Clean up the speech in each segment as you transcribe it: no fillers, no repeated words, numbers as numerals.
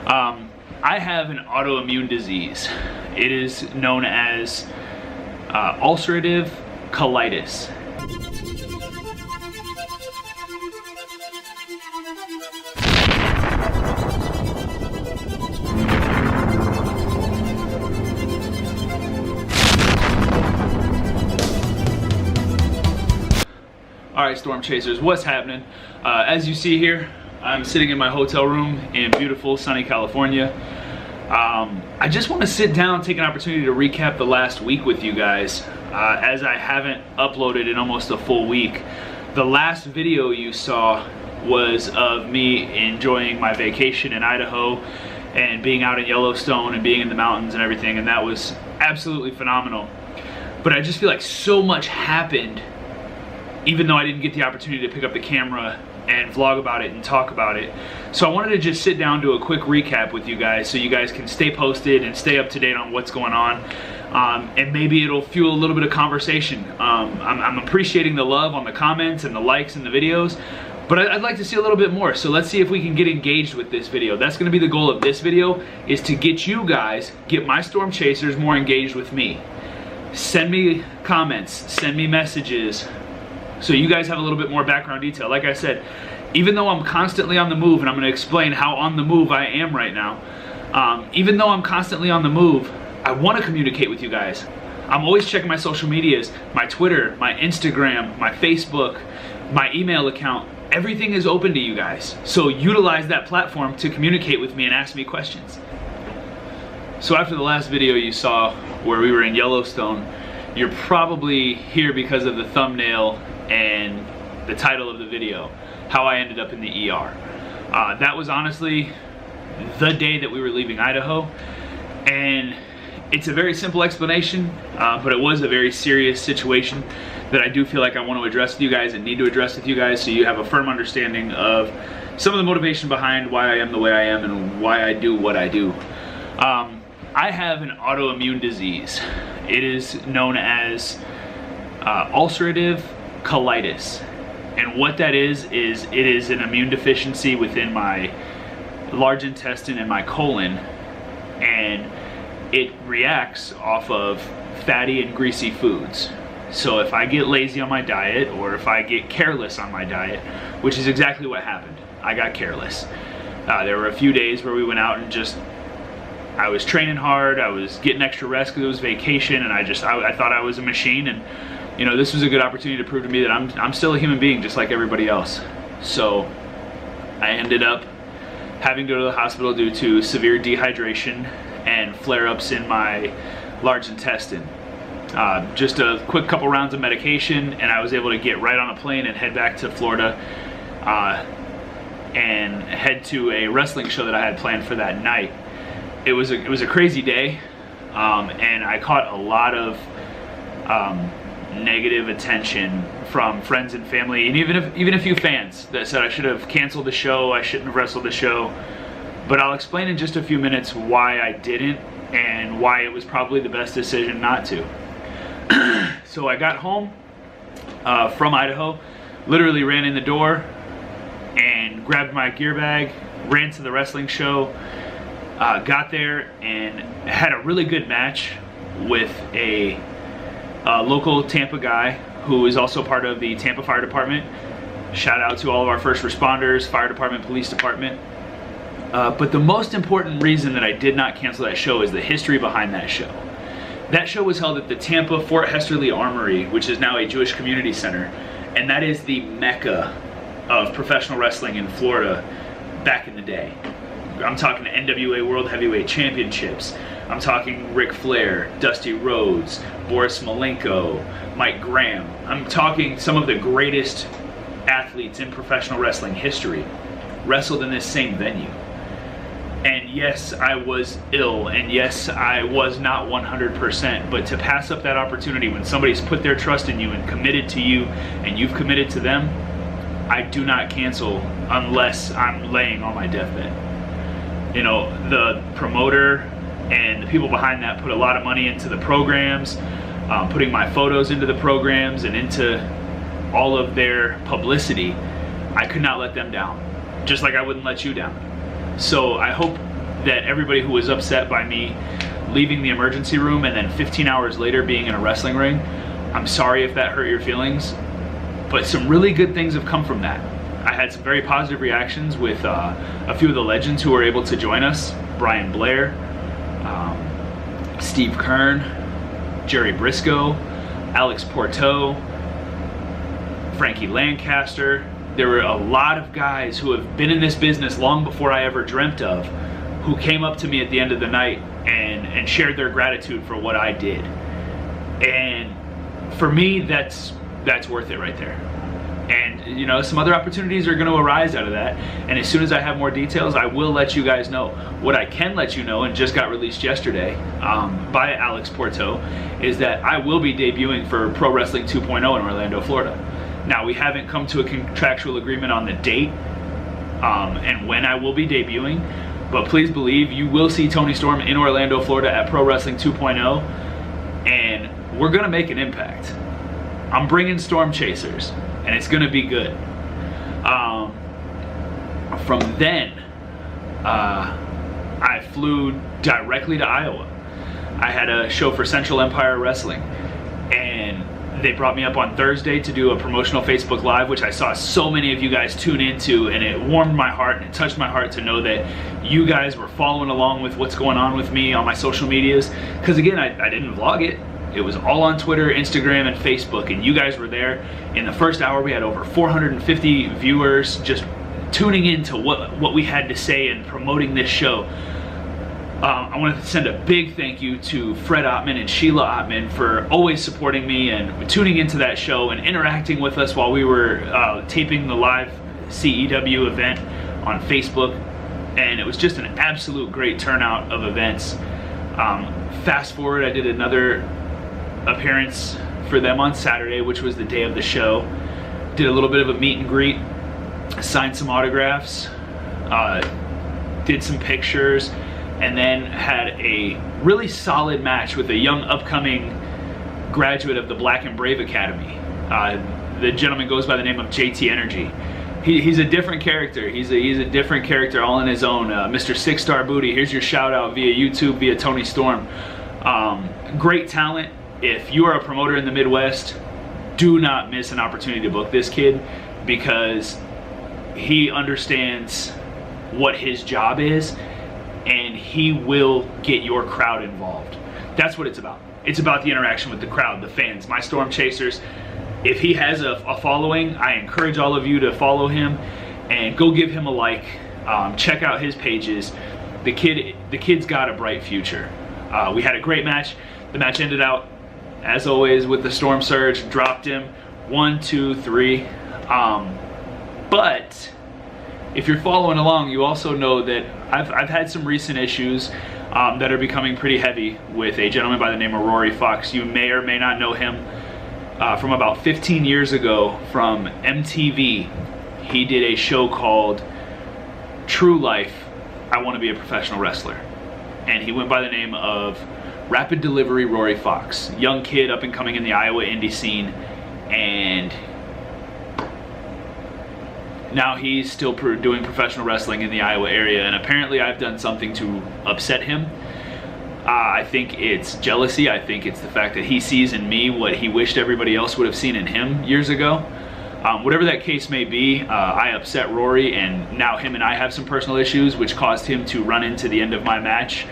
I have an autoimmune disease. It is known as ulcerative colitis. Alright, Storm Chasers, what's happening? As you see here, I'm sitting in my hotel room in beautiful sunny California. I just want to sit down, take an opportunity to recap the last week with you guys, as I haven't uploaded in almost a full week. The last video you saw was of me enjoying my vacation in Idaho and being out in Yellowstone and being in the mountains and everything, and that was absolutely phenomenal. But I just feel like so much happened, even though I didn't get the opportunity to pick up the camera and vlog about it and talk about it. So I wanted to just sit down, do a quick recap with you guys so you guys can stay posted and stay up to date on what's going on. And maybe it'll fuel a little bit of conversation. I'm appreciating the love on the comments and the likes and the videos, but I'd like to see a little bit more. So let's see if we can get engaged with this video. That's gonna be the goal of this video, is to get you guys, get my Storm Chasers more engaged with me. Send me comments, send me messages, so you guys have a little bit more background detail. Like I said, even though I'm constantly on the move, and I'm gonna explain how on the move I am right now, even though I'm constantly on the move, I wanna communicate with you guys. I'm always checking my social medias, my Twitter, my Instagram, my Facebook, my email account. Everything is open to you guys. So utilize that platform to communicate with me and ask me questions. So after the last video you saw where we were in Yellowstone, you're probably here because of the thumbnail and the title of the video, how I ended up in the ER. That was honestly the day that we were leaving Idaho, and it's a very simple explanation, but it was a very serious situation that I do feel like I want to address with you guys and need to address with you guys, so you have a firm understanding of some of the motivation behind why I am the way I am and why I do what I do. I have an autoimmune disease. It is known as ulcerative colitis, and what that is it is an immune deficiency within my large intestine and my colon, and it reacts off of fatty and greasy foods. So if I get lazy on my diet, or if I get careless on my diet, which is exactly what happened, I got careless. There were a few days where we went out and I was training hard, I was getting extra rest because it was vacation, and I thought I was a machine, and you know, this was a good opportunity to prove to me that I'm still a human being just like everybody else. So I ended up having to go to the hospital due to severe dehydration and flare-ups in my large intestine. Just a quick couple rounds of medication, and I was able to get right on a plane and head back to Florida and head to a wrestling show that I had planned for that night. It was a crazy day, and I caught a lot of negative attention from friends and family, and even a few fans that said I should have canceled the show, I shouldn't have wrestled the show. But I'll explain in just a few minutes why I didn't and why it was probably the best decision not to. So I got home from Idaho, literally ran in the door and grabbed my gear bag, ran to the wrestling show, got there and had a really good match with a local Tampa guy who is also part of the Tampa Fire Department. Shout out to all of our first responders, fire department, police department. But the most important reason that I did not cancel that show is the history behind that show. That show was held at the Tampa Fort Hesterly Armory, which is now a Jewish community center, and that is the mecca of professional wrestling in Florida back in the day. I'm talking NWA World Heavyweight Championships. I'm talking Ric Flair, Dusty Rhodes, Boris Malenko, Mike Graham. I'm talking some of the greatest athletes in professional wrestling history wrestled in this same venue. And yes, I was ill, and yes, I was not 100%, but to pass up that opportunity when somebody's put their trust in you and committed to you, and you've committed to them, I do not cancel unless I'm laying on my deathbed. You know, the promoter and the people behind that put a lot of money into the programs, putting my photos into the programs and into all of their publicity. I could not let them down, just like I wouldn't let you down. So I hope that everybody who was upset by me leaving the emergency room and then 15 hours later being in a wrestling ring, I'm sorry if that hurt your feelings, but some really good things have come from that. I had some very positive reactions with a few of the legends who were able to join us. Brian Blair, Steve Kern, Jerry Briscoe, Alex Porteau, Frankie Lancaster. There were a lot of guys who have been in this business long before I ever dreamt of, who came up to me at the end of the night and shared their gratitude for what I did. And for me, that's worth it right there. And you know, some other opportunities are going to arise out of that, and as soon as I have more details, I will let you guys know. What I can let you know, and just got released yesterday by Alex Porteau, is that I will be debuting for Pro Wrestling 2.0 in Orlando, Florida. Now, we haven't come to a contractual agreement on the date and when I will be debuting, but please believe you will see Tony Storm in Orlando, Florida at Pro Wrestling 2.0, and we're going to make an impact. I'm bringing Storm Chasers, and it's going to be good. From then, I flew directly to Iowa. I had a show for Central Empire Wrestling, and they brought me up on Thursday to do a promotional Facebook Live, which I saw so many of you guys tune into, and it warmed my heart and it touched my heart to know that you guys were following along with what's going on with me on my social medias. Because again, I didn't vlog it. It was all on Twitter, Instagram, and Facebook, and you guys were there. In the first hour, we had over 450 viewers just tuning into what we had to say and promoting this show. I wanted to send a big thank you to Fred Ottman and Sheila Ottman for always supporting me and tuning into that show and interacting with us while we were taping the live CEW event on Facebook. And it was just an absolute great turnout of events. Fast forward, I did another appearance for them on Saturday, which was the day of the show. Did a little bit of a meet and greet, signed some autographs, did some pictures, and then had a really solid match with a young upcoming graduate of the Black and Brave Academy. The gentleman goes by the name of JT Energy. He's a different character. He's a different character all in his own. Mr. Six Star Booty, here's your shout out via YouTube, via Tony Storm. Great talent. If you are a promoter in the Midwest, do not miss an opportunity to book this kid, because he understands what his job is, and he will get your crowd involved. That's what it's about. It's about the interaction with the crowd, the fans, my Storm Chasers. If he has a following, I encourage all of you to follow him and go give him a like. Check out his pages. The kid's got a bright future. We had a great match. The match ended out, as always, with the Storm Surge. Dropped him 1, 2, 3. But if you're following along, you also know that I've had some recent issues that are becoming pretty heavy with a gentleman by the name of Rory Fox. You may or may not know him from about 15 years ago from MTV. He did a show called True Life, I Want to Be a Professional Wrestler. And he went by the name of Rapid Delivery Rory Fox. Young kid up and coming in the Iowa indie scene, and now he's still doing professional wrestling in the Iowa area, and apparently I've done something to upset him. I think it's jealousy. I think it's the fact that he sees in me what he wished everybody else would have seen in him years ago. Whatever that case may be, I upset Rory, and now him and I have some personal issues, which caused him to run into the end of my match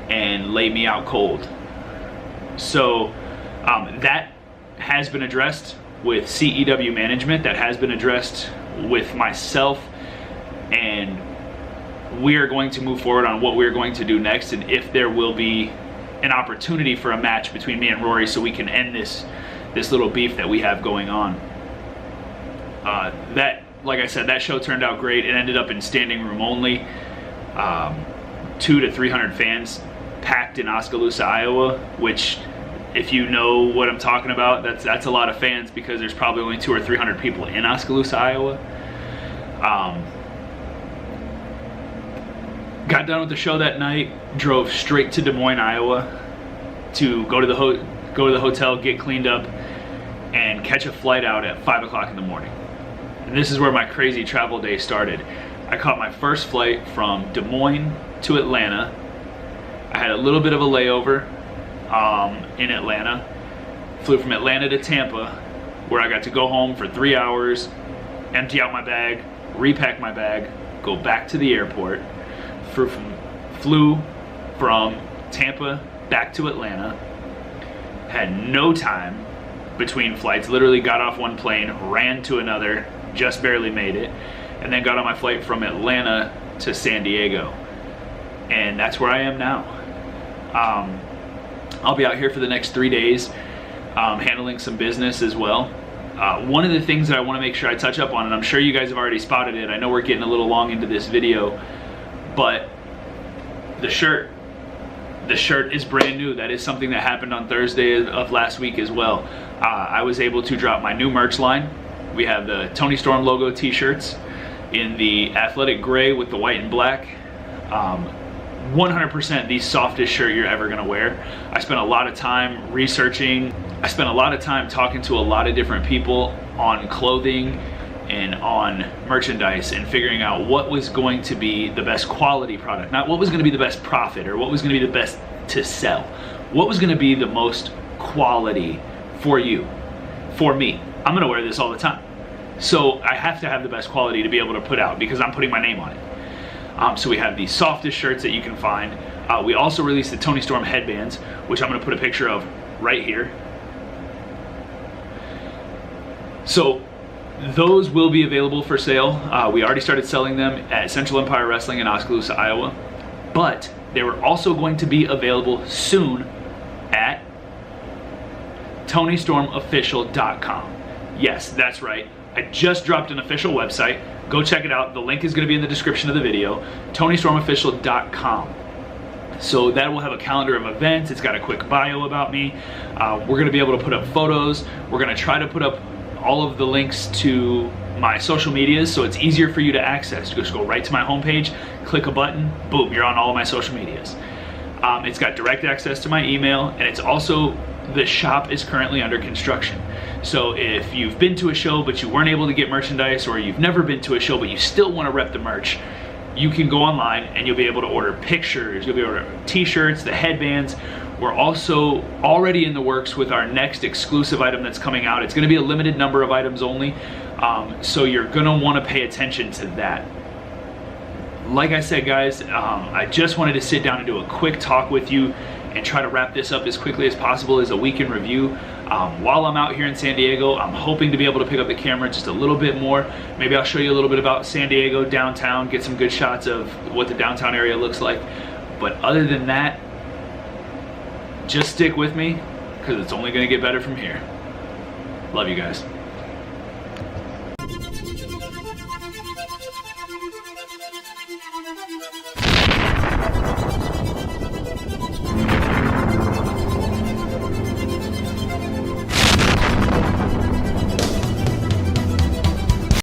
and lay me out cold. So that has been addressed with CEW management, that has been addressed with myself, and we are going to move forward on what we're going to do next, and if there will be an opportunity for a match between me and Rory so we can end this little beef that we have going on. Like I said, that show turned out great. It ended up in standing room only. 200 to 300 fans packed in Oskaloosa, Iowa, which, if you know what I'm talking about, that's a lot of fans, because there's probably only 200 or 300 people in Oskaloosa, Iowa. Got done with the show that night, drove straight to Des Moines, Iowa, to go to the hotel, get cleaned up, and catch a flight out at 5 o'clock in the morning. And this is where my crazy travel day started. I caught my first flight from Des Moines to Atlanta. I had a little bit of a layover in Atlanta. Flew from Atlanta to Tampa, where I got to go home for 3 hours, empty out my bag, repack my bag, go back to the airport. Flew from Tampa back to Atlanta. Had no time between flights. Literally got off one plane, ran to another, just barely made it, and then got on my flight from Atlanta to San Diego. And that's where I am now. I'll be out here for the next 3 days, handling some business as well. One of the things that I want to make sure I touch up on, and I'm sure you guys have already spotted it, I know we're getting a little long into this video, but the shirt is brand new. That is something that happened on Thursday of last week as well. I was able to drop my new merch line. We have the Tony Storm logo t-shirts in the athletic gray with the white and black. 100% the softest shirt you're ever gonna wear. I spent a lot of time researching. I spent a lot of time talking to a lot of different people on clothing and on merchandise and figuring out what was going to be the best quality product, not what was going to be the best profit or what was going to be the best to sell. What was going to be the most quality for you, for me. I'm going to wear this all the time. So I have to have the best quality to be able to put out because I'm putting my name on it. So we have the softest shirts that you can find. We also released the Tony Storm headbands, which I'm going to put a picture of right here. So those will be available for sale. We already started selling them at Central Empire Wrestling in Oskaloosa, Iowa. But they were also going to be available soon at TonyStormOfficial.com. Yes, that's right. I just dropped an official website. Go check it out. The link is going to be in the description of the video. TonyStormOfficial.com. So that will have a calendar of events. It's got a quick bio about me. We're going to be able to put up photos. We're going to try to put up all of the links to my social medias so it's easier for you to access. Just go right to my homepage, click a button, boom, you're on all of my social medias. It's got direct access to my email, and it's also, the shop is currently under construction. So if you've been to a show but you weren't able to get merchandise, or you've never been to a show but you still want to rep the merch, you can go online and you'll be able to order pictures, you'll be able to order t-shirts, the headbands. We're also already in the works with our next exclusive item that's coming out. It's going to be a limited number of items only, so you're going to want to pay attention to that. Like I said, guys, I just wanted to sit down and do a quick talk with you and try to wrap this up as quickly as possible as a week in review. While I'm out here in San Diego, I'm hoping to be able to pick up the camera just a little bit more. Maybe I'll show you a little bit about San Diego downtown, get some good shots of what the downtown area looks like. But other than that, just stick with me because it's only going to get better from here. Love you guys.